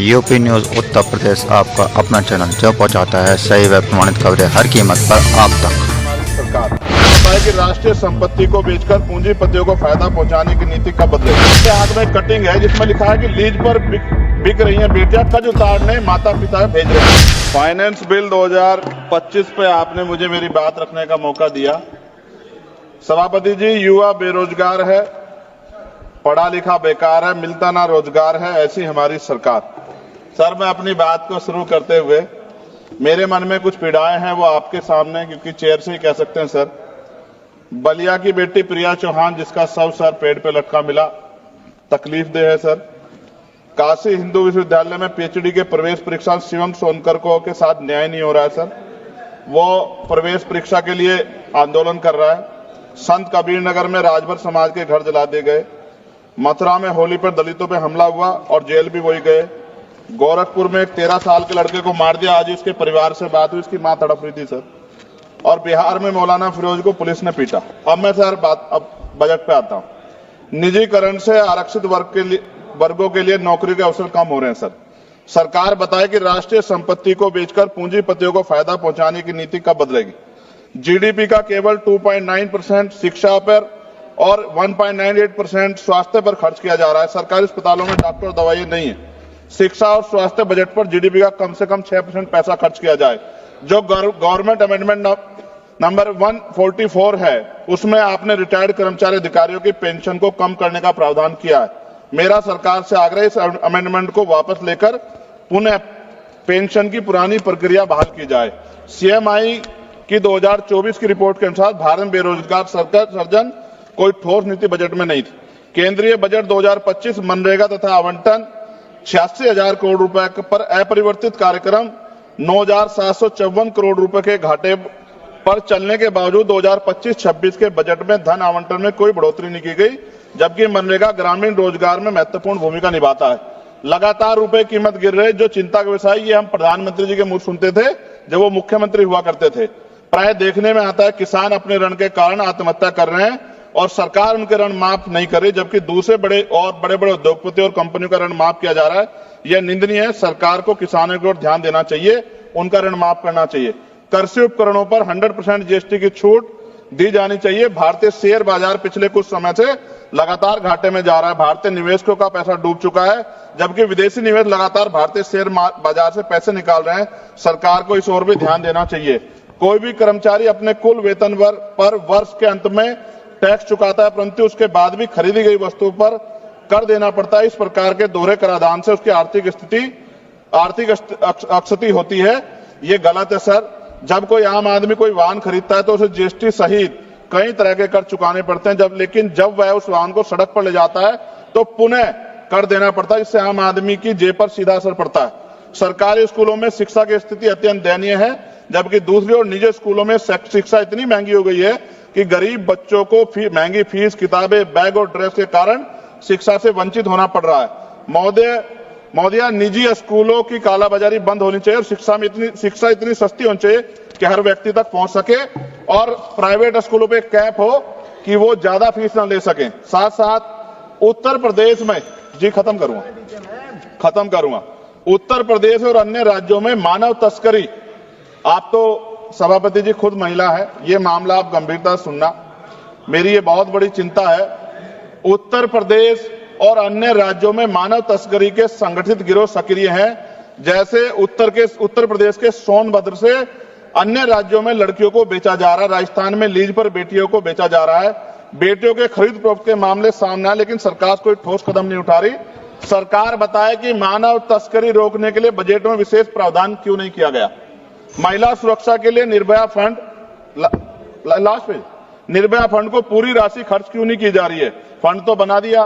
UP news Uttar Pradesh आपका अपना channel जो पहुंचाता है सही व प्रमाणित खबरें हर कीमत पर आप तक। सरकार है कि राष्ट्रीय संपत्ति को बेचकर पूंजीपतियों को फायदा पहुंचाने की नीति कब बदले। इसके हाथ में कटिंग है जिसमें लिखा है कि लीज पर बिक रही हैं बेटियां, कर्ज उतारने माता पिता भेज रहे हैं। फाइनेंस बिल 2025 पे आपने मुझे मेरी बात रखने का मौका दिया। सभापति जी, युवा बेरोजगार है, पढ़ा लिखा बेकार है, मिलता ना रोजगार है, ऐसी हमारी सरकार। सर, मैं अपनी बात को शुरू करते हुए मेरे मन में कुछ पीड़ाएं हैं वो आपके सामने, क्योंकि चेयर से ही कह सकते हैं। सर, बलिया की बेटी प्रिया चौहान जिसका शव सर पेड़ पे लटका मिला, तकलीफ दे है। सर, काशी हिंदू विश्वविद्यालय में पीएचडी के प्रवेश परीक्षा शिवम सोनकर को के साथ न्याय नहीं हो रहा है। सर, वो प्रवेश परीक्षा के लिए आंदोलन कर रहा है। संत कबीर नगर में राजभर समाज के घर जला दिए गए। मथुरा में होली पर दलितों पे हमला हुआ और जेल भी वही गए। गोरखपुर में एक 13 साल के लड़के को मार दिया, आज उसके परिवार से बात हुई, उसकी मां तड़प रही थी। सर, और बिहार में मौलाना फिरोज को पुलिस ने पीटा। अब मैं सर अब बजट पे आता हूं। निजीकरण से आरक्षित वर्गों के लिए नौकरी के अवसर कम हो रहे हैं। सर, सरकार बताए कि राष्ट्रीय संपत्ति को बेचकर पूंजीपतियों को फायदा पहुंचाने की नीति कब बदलेगी। जीडीपी का केवल 2.9% शिक्षा पर और 1.98% स्वास्थ्य पर खर्च किया जा रहा है। सरकारी अस्पतालों में डॉक्टर और दवाइयां नहीं है। शिक्षा और स्वास्थ्य बजट पर जीडीपी का कम से कम 6% पैसा खर्च किया जाए। जो गवर्नमेंट अमेंडमेंट नंबर 144 है उसमें आपने रिटायर्ड कर्मचारी अधिकारियों की पेंशन को कम करने का प्रावधान किया है। मेरा सरकार से आग्रह, इस अमेंडमेंट को वापस लेकर पुनः पेंशन की पुरानी प्रक्रिया बहाल की जाए। सीएमआई की 2024 की रिपोर्ट के अनुसार भारत में बेरोजगार सर्जन कोई ठोस नीति बजट में नहीं थी। केंद्रीय बजट 2025 मनरेगा तथा आवंटन 86,000 करोड़ रुपए पर अपरिवर्तित कार्यक्रम 9,754 करोड़ रुपए के घाटे पर चलने के बावजूद 2025-26 के बजट में धन आवंटन में कोई बढ़ोतरी नहीं की गई, जबकि मनरेगा ग्रामीण रोजगार में महत्वपूर्ण भूमिका निभाता है। लगातार रुपए कीमत गिर रही, जो चिंता का विषय, ये हम प्रधानमंत्री जी के मुंह सुनते थे जब वो मुख्यमंत्री हुआ करते थे। प्राय देखने में आता है किसान अपने ऋण के कारण आत्महत्या कर रहे हैं और सरकार उनके ऋण माफ नहीं कर रही, जबकि दूसरे बड़े उद्योगपति और कंपनियों का ऋण माफ किया जा रहा है। यह निंदनीय है। सरकार को किसानों की ओर ध्यान देना चाहिए, उनका ऋण माफ करना चाहिए। कृषि उपकरणों पर 100% जीएसटी की छूट दी जानी चाहिए। भारतीय शेयर बाजार पिछले कुछ समय से लगातार घाटे में जा रहा है। भारतीय निवेशकों का पैसा डूब चुका है, जबकि विदेशी निवेश लगातार भारतीय शेयर बाजार से पैसे निकाल रहे हैं। सरकार को इस ओर भी ध्यान देना चाहिए। कोई भी कर्मचारी अपने कुल वेतन पर वर्ष के अंत में टैक्स चुकाता है, परंतु उसके बाद भी खरीदी गई वस्तु पर कर देना पड़ता है। इस प्रकार के दोहरे कराधान से उसकी आर्थिक अक्षति होती है। ये गलत है। सर, जब कोई आम आदमी कोई वाहन खरीदता है तो उसे जीएसटी सहित कई तरह के कर चुकाने पड़ते हैं, लेकिन जब वह उस वाहन को सड़क पर ले जाता है तो पुनः कर देना पड़ता है, जिससे आम आदमी की जेब पर सीधा असर पड़ता है। सरकारी स्कूलों में शिक्षा की स्थिति अत्यंत दयनीय है, जबकि दूसरी ओर निजी स्कूलों में शिक्षा इतनी महंगी हो गई है कि गरीब बच्चों को महंगी फीस, किताबें, बैग और ड्रेस के कारण शिक्षा से वंचित होना पड़ रहा है। महोदया, निजी स्कूलों की कालाबाजारी बंद होनी चाहिए और शिक्षा इतनी सस्ती होनी चाहिए कि हर व्यक्ति तक पहुंच सके, और प्राइवेट स्कूलों पे कैप हो कि वो ज्यादा फीस न ले सके। साथ साथ उत्तर प्रदेश में, जी खत्म करूंगा, उत्तर प्रदेश और अन्य राज्यों में मानव तस्करी, आप तो सभापति जी खुद महिला है, ये मामला आप गंभीरता से सुनना, मेरी ये बहुत बड़ी चिंता है। उत्तर प्रदेश और अन्य राज्यों में मानव तस्करी के संगठित गिरोह सक्रिय हैं। जैसे उत्तर प्रदेश के सोनभद्र से अन्य राज्यों में लड़कियों को बेचा जा रहा है। राजस्थान में लीज पर बेटियों को बेचा जा रहा है। बेटियों के खरीद फरोख्त के मामले सामने आए, लेकिन सरकार कोई ठोस कदम नहीं उठा रही। सरकार बताए कि मानव तस्करी रोकने के लिए बजट में विशेष प्रावधान क्यों नहीं किया गया। महिला सुरक्षा के लिए Nirbhaya fund, last page, Nirbhaya fund को पूरी राशि खर्च क्यों नहीं की जा रही है। फंड तो बना दिया,